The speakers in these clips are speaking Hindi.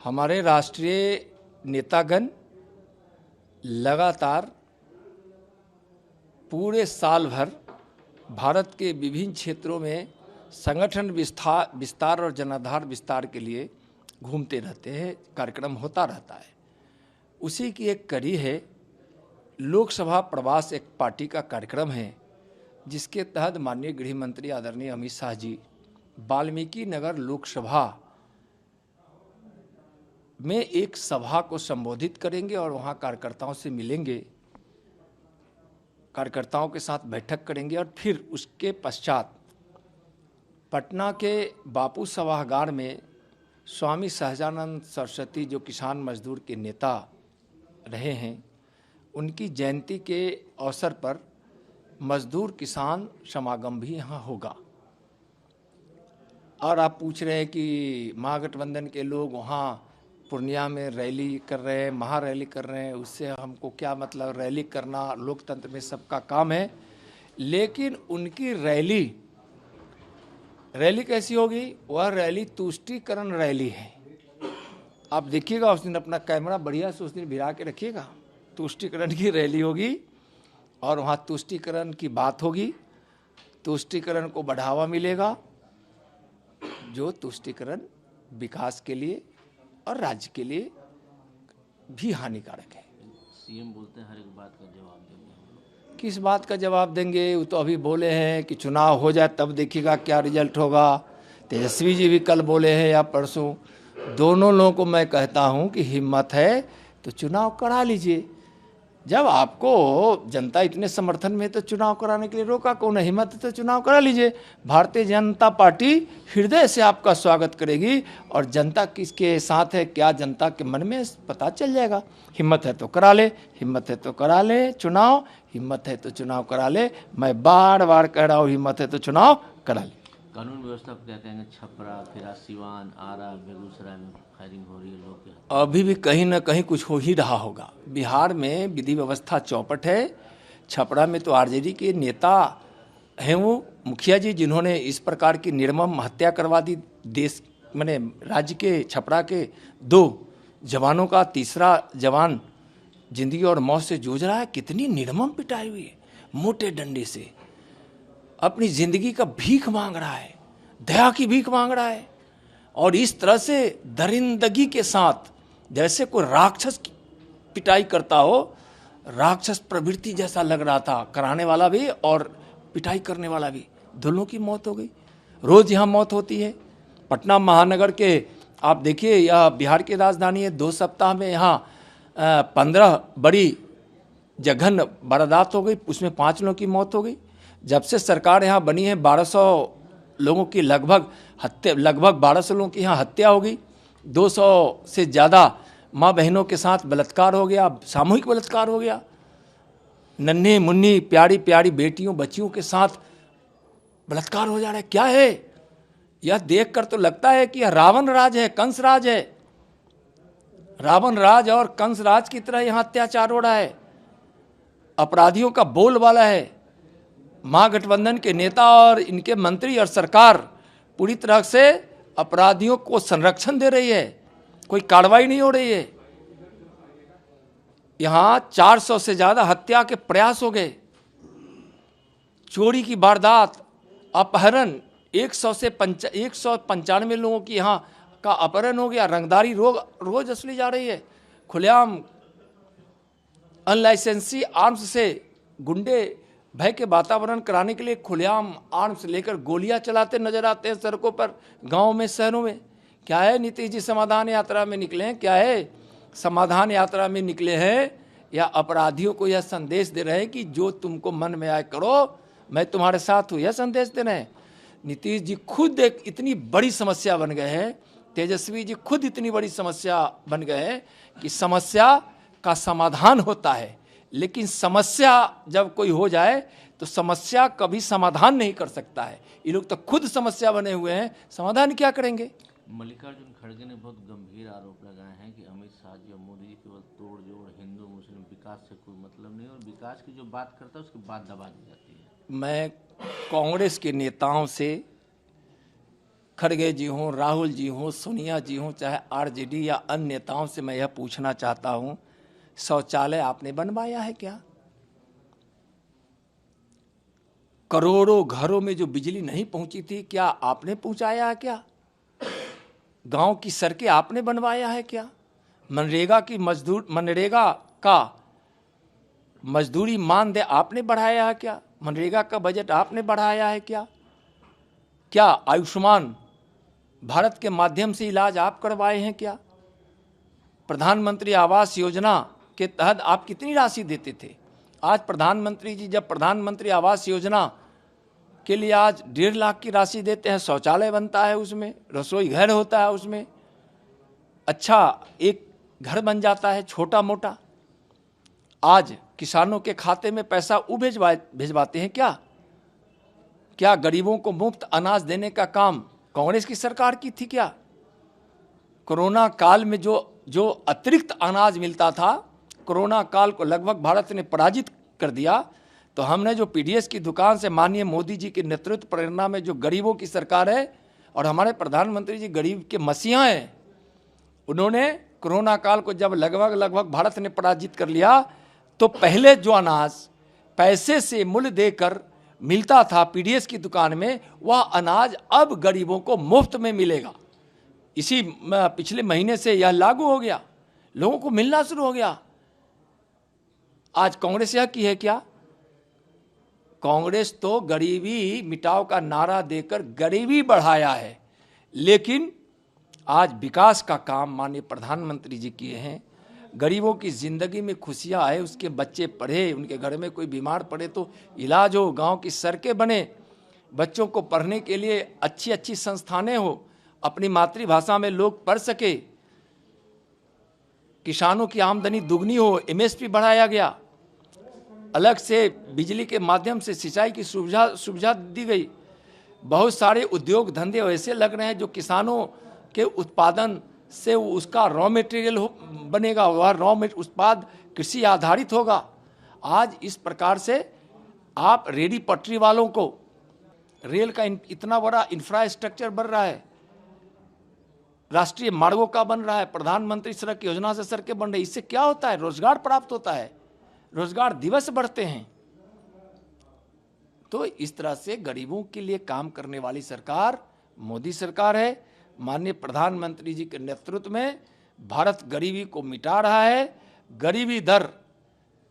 हमारे राष्ट्रीय नेतागण लगातार पूरे साल भर भारत के विभिन्न क्षेत्रों में संगठन विस्तार और जनाधार विस्तार के लिए घूमते रहते हैं, कार्यक्रम होता रहता है। उसी की एक कड़ी है लोकसभा प्रवास, एक पार्टी का कार्यक्रम है जिसके तहत माननीय गृह मंत्री आदरणीय अमित शाह जी वाल्मीकि नगर लोकसभा में एक सभा को संबोधित करेंगे और वहां कार्यकर्ताओं से मिलेंगे, कार्यकर्ताओं के साथ बैठक करेंगे और फिर उसके पश्चात पटना के बापू सभागार में स्वामी सहजानंद सरस्वती जो किसान मजदूर के नेता रहे हैं, उनकी जयंती के अवसर पर मजदूर किसान समागम भी यहाँ होगा। और आप पूछ रहे हैं कि महागठबंधन के लोग वहाँ पूर्णिया में रैली कर रहे हैं, महारैली कर रहे हैं, उससे हमको क्या मतलब? रैली करना लोकतंत्र में सबका काम है, लेकिन उनकी रैली कैसी होगी? वह रैली तुष्टीकरण रैली है। आप देखिएगा, उस दिन अपना कैमरा बढ़िया से उस दिन भिड़ा के रखिएगा। तुष्टीकरण की रैली होगी और वहाँ तुष्टीकरण की बात होगी, तुष्टीकरण को बढ़ावा मिलेगा, जो तुष्टीकरण विकास के लिए और राज्य के लिए भी हानिकारक है। सीएम बोलते हैं हर एक बात का जवाब देंगे। किस बात का जवाब देंगे? वो तो अभी बोले हैं कि चुनाव हो जाए तब देखिएगा क्या रिजल्ट होगा। तेजस्वी जी भी कल बोले हैं या परसों। दोनों लोगों को मैं कहता हूं कि हिम्मत है तो चुनाव करा लीजिए। जब आपको जनता इतने समर्थन में तो चुनाव कराने के लिए रोका कौन है? हिम्मत है तो चुनाव करा लीजिए। भारतीय जनता पार्टी हृदय से आपका स्वागत करेगी और जनता किसके साथ है, क्या जनता के मन में पता चल जाएगा। हिम्मत है तो करा ले, हिम्मत है तो करा ले चुनाव, हिम्मत है तो चुनाव करा ले। मैं बार बार कह रहा हूँ, हिम्मत है तो चुनाव करा ले। कानून व्यवस्था को क्या कहेंगे? छपरा, फिर सिवान, आरा, बेगूसराय में फायरिंग हो रही है, लोग के अभी भी कहीं ना कहीं कुछ हो ही रहा होगा। बिहार में विधि व्यवस्था चौपट है। छपरा में तो आरजेडी के नेता हैं, वो मुखिया जी, जिन्होंने इस प्रकार की निर्मम हत्या करवा दी। देश माने राज्य के छपरा के 2 जवानों का तीसरा जवान जिंदगी और मौत से जूझ रहा है। कितनी निर्मम पिटाई हुई है, मोटे डंडे से अपनी जिंदगी का भीख मांग रहा है, दया की भीख मांग रहा है। और इस तरह से दरिंदगी के साथ जैसे कोई राक्षस की पिटाई करता हो, राक्षस प्रवृत्ति जैसा लग रहा था, कराने वाला भी और पिटाई करने वाला भी। दोनों की मौत हो गई। रोज यहाँ मौत होती है। पटना महानगर के आप देखिए, यह बिहार की राजधानी है। 2 सप्ताह में यहाँ 15 बड़ी जघन वारदात हो गई, उसमें 5 लोगों की मौत हो गई। जब से सरकार यहाँ बनी है 1200 लोगों की लगभग 1200 लोगों की यहाँ हत्या हो गई। 200 से ज़्यादा माँ बहनों के साथ बलात्कार हो गया, सामूहिक बलात्कार हो गया। नन्हे मुन्नी प्यारी प्यारी बेटियों बच्चियों के साथ बलात्कार हो जा रहा है। क्या है यह? देखकर तो लगता है कि यह रावण राज है, कंस राज है। रावण राज और कंस राज की तरह यहाँ अत्याचार हो रहा है। अपराधियों का बोलबाला है। महागठबंधन के नेता और इनके मंत्री और सरकार पूरी तरह से अपराधियों को संरक्षण दे रही है, कोई कार्रवाई नहीं हो रही है। यहां 400 से ज्यादा हत्या के प्रयास हो गए, चोरी की वारदात, अपहरण, 195 लोगों की यहां का अपहरण हो गया। रंगदारी रोज असली जा रही है। खुलेआम अनलाइसेंसी आर्म्स से गुंडे भय के वातावरण कराने के लिए खुलेआम आर्म्स लेकर गोलियां चलाते नजर आते हैं सड़कों पर, गांवों में, शहरों में। क्या है? नीतीश जी समाधान यात्रा में निकले हैं। क्या है? समाधान यात्रा में निकले हैं या अपराधियों को यह संदेश दे रहे हैं कि जो तुमको मन में आए करो, मैं तुम्हारे साथ हूं, यह संदेश दे रहे हैं। नीतीश जी खुद एक इतनी बड़ी समस्या बन गए हैं, तेजस्वी जी खुद इतनी बड़ी समस्या बन गए हैं कि समस्या का समाधान होता है, लेकिन समस्या जब कोई हो जाए तो समस्या कभी समाधान नहीं कर सकता है। ये लोग तो खुद समस्या बने हुए हैं, समाधान क्या करेंगे? मल्लिकार्जुन खड़गे ने बहुत गंभीर आरोप लगाए हैं कि अमित शाह जी और मोदी जी केवल तोड़ जोड़, हिंदू मुस्लिम विकास से कोई मतलब नहीं, और विकास की जो बात करता है उसकी बात दबा दी जाती है। मैं कांग्रेस के नेताओं से खड़गे जी हों, राहुल जी हों, सोनिया जी हों, चाहे आरजेडी या अन्य नेताओं से मैं यह पूछना चाहता हूं, शौचालय आपने बनवाया है क्या? करोड़ों घरों में जो बिजली नहीं पहुंची थी, क्या आपने पहुंचाया है क्या? गांव की सड़कें आपने बनवाया है क्या? मनरेगा का मजदूरी मानदेय आपने बढ़ाया है क्या? मनरेगा का बजट आपने बढ़ाया है क्या? क्या आयुष्मान भारत के माध्यम से इलाज आप करवाए हैं क्या? प्रधानमंत्री आवास योजना के तहत आप कितनी राशि देते थे? आज प्रधानमंत्री जी जब प्रधानमंत्री आवास योजना के लिए आज 1.5 लाख की राशि देते हैं, शौचालय बनता है उसमें, रसोई घर होता है उसमें, अच्छा एक घर बन जाता है छोटा मोटा। आज किसानों के खाते में पैसा वो भिजवाते हैं क्या? क्या गरीबों को मुफ्त अनाज देने का काम कांग्रेस की सरकार की थी क्या? कोरोना काल में जो अतिरिक्त अनाज मिलता था, कोरोना काल को लगभग भारत ने पराजित कर दिया। तो हमने जो पीडीएस की दुकान से माननीय मोदी जी के नेतृत्व प्रेरणा में जो गरीबों की सरकार है और हमारे प्रधानमंत्री जी गरीब के मसीहा हैं, उन्होंने कोरोना काल को जब लगभग भारत ने पराजित कर लिया, तो पहले जो अनाज पैसे से मूल्य देकर मिलता था पीडीएस की दुकान में, वह अनाज अब गरीबों को मुफ्त में मिलेगा। इसी पिछले महीने से यह लागू हो गया, लोगों को मिलना शुरू हो गया। आज कांग्रेस यह की है क्या? कांग्रेस तो गरीबी मिटाओ का नारा देकर गरीबी बढ़ाया है, लेकिन आज विकास का काम माननीय प्रधानमंत्री जी किए हैं। गरीबों की जिंदगी में खुशियां आए, उसके बच्चे पढ़े, उनके घर में कोई बीमार पड़े तो इलाज हो, गांव की सड़कें बने, बच्चों को पढ़ने के लिए अच्छी अच्छी संस्थानें हो, अपनी मातृभाषा में लोग पढ़ सके, किसानों की आमदनी दुगनी हो, एमएसपी बढ़ाया गया, अलग से बिजली के माध्यम से सिंचाई की सुविधा दी गई। बहुत सारे उद्योग धंधे ऐसे लग रहे हैं जो किसानों के उत्पादन से उसका रॉ मटेरियल बनेगा, वह उत्पाद कृषि आधारित होगा। आज इस प्रकार से आप रेडी पटरी वालों को, रेल का इतना बड़ा इंफ्रास्ट्रक्चर बन रहा है, राष्ट्रीय मार्गों का बन रहा है, प्रधानमंत्री सड़क योजना से सड़कें बन रही, इससे क्या होता है? रोजगार प्राप्त होता है, रोजगार दिवस बढ़ते हैं। तो इस तरह से गरीबों के लिए काम करने वाली सरकार मोदी सरकार है। माननीय प्रधानमंत्री जी के नेतृत्व में भारत गरीबी को मिटा रहा है। गरीबी दर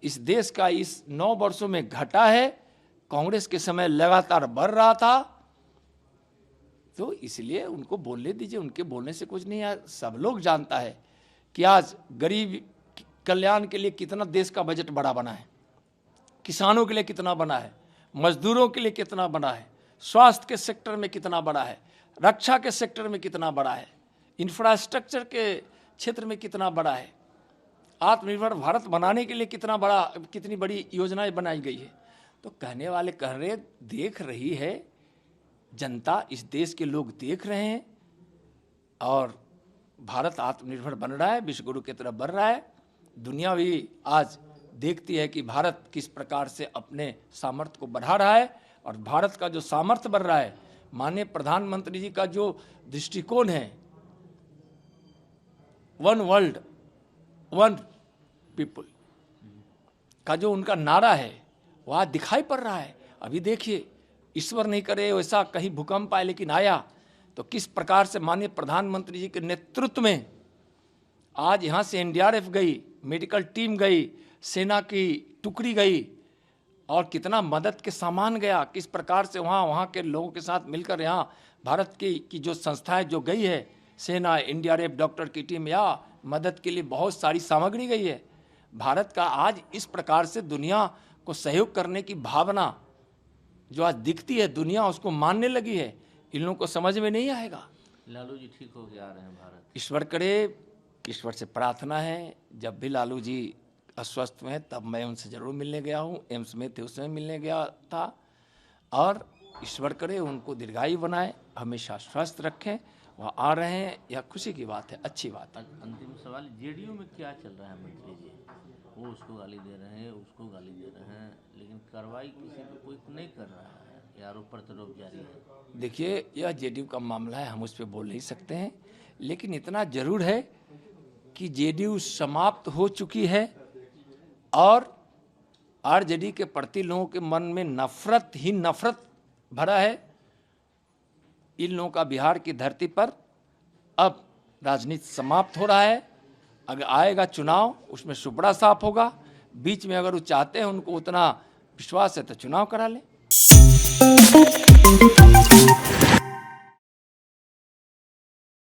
इस देश का इस 9 वर्षों में घटा है, कांग्रेस के समय लगातार बढ़ रहा था। तो इसलिए उनको बोलने दीजिए, उनके बोलने से कुछ नहीं है। सब लोग जानता है कि आज गरीब कल्याण के लिए कितना देश का बजट बड़ा बना है, किसानों के लिए कितना बना है, मजदूरों के लिए कितना बड़ा है, स्वास्थ्य के सेक्टर में कितना बड़ा है, रक्षा के सेक्टर में कितना बड़ा है, इंफ्रास्ट्रक्चर के क्षेत्र में कितना बड़ा है, आत्मनिर्भर भारत बनाने के लिए कितनी बड़ी योजनाएं बनाई गई है। तो कहने वाले कह रहे, देख रही है जनता, इस देश के लोग देख रहे हैं और भारत आत्मनिर्भर बन रहा है, विश्व गुरु की तरफ बढ़ रहा है। दुनिया भी आज देखती है कि भारत किस प्रकार से अपने सामर्थ्य को बढ़ा रहा है, और भारत का जो सामर्थ्य बढ़ रहा है, माननीय प्रधानमंत्री जी का जो दृष्टिकोण है, वन वर्ल्ड वन पीपल का जो उनका नारा है, वह दिखाई पड़ रहा है। अभी देखिए, ईश्वर नहीं करे वैसा कहीं भूकंप आए, लेकिन आया, तो किस प्रकार से माननीय प्रधानमंत्री जी के नेतृत्व में आज यहाँ से एनडीआरएफ गई, मेडिकल टीम गई, सेना की टुकड़ी गई, और कितना मदद के सामान गया, किस प्रकार से वहाँ के लोगों के साथ मिलकर यहाँ भारत की जो संस्थाएं जो गई है, सेना, एनडीआरएफ, डॉक्टर की टीम, या मदद के लिए बहुत सारी सामग्री गई है। भारत का आज इस प्रकार से दुनिया को सहयोग करने की भावना जो आज दिखती है, दुनिया उसको मानने लगी है। इन लोगों को समझ में नहीं आएगा। लालू जी ठीक हो के आ रहे हैं भारत, ईश्वर करे, ईश्वर से प्रार्थना है। जब भी लालू जी अस्वस्थ हुए तब मैं उनसे ज़रूर मिलने गया हूँ, एम्स में थे उसमें मिलने गया था, और ईश्वर करे उनको दीर्घायु बनाए, हमेशा स्वस्थ रखें। वह आ रहे हैं, यह खुशी की बात है, अच्छी बात है। अंतिम सवाल, जेडीयू में क्या चल रहा है मंत्री जी? वो उसको गाली दे रहे हैं, उसको गाली दे रहे हैं, लेकिन कार्रवाई किसी पे कोई नहीं कर रहा है। ये आरोप प्रत्यारोप जारी है। देखिए, यह जेडीयू का मामला है, हम उस पर बोल नहीं सकते हैं, लेकिन इतना जरूर है कि जेडीयू समाप्त हो चुकी है और आरजेडी के प्रति लोगों के मन में नफरत ही नफरत भरा है। इन लोगों का बिहार की धरती पर अब राजनीति समाप्त हो रहा है। अगर आएगा चुनाव, उसमें सुपड़ा साफ होगा। बीच में अगर वो चाहते हैं, उनको उतना विश्वास है, तो चुनाव करा लें।